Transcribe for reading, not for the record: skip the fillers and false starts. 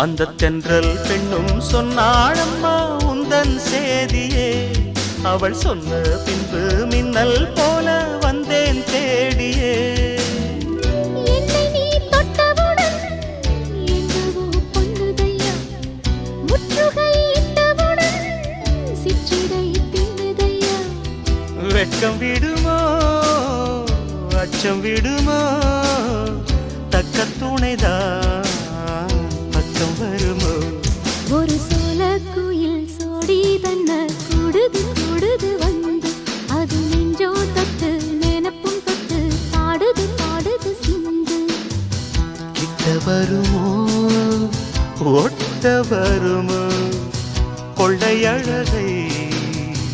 அந்த தென்றல் பெண்ணும் சொன்னாளம்மா உந்தன் சேதியே. அவள் சொன்ன பின்பு மின்னல் போல வந்தேன் தேடியே. என்னை நீ தொட்டவுடன் என்னவோ பொன்னுதையா, முற்றுகை இட்டவுடன் சிற்றிடை தின்னுதையா. வெட்கம் விடுமோ அச்சம் விடுமோ, தக்க துணைதான் பக்கம் வருமோ. ஒரு சோல குயில் சோடி தன்ன கூடுது கூடுது வந்து, அது நெஞ்சோ தொட்டு நினப்பும் தொட்டு பாடுது பாடுது சிந்து. கிட்ட வருமோ ஒட்ட வருமோ.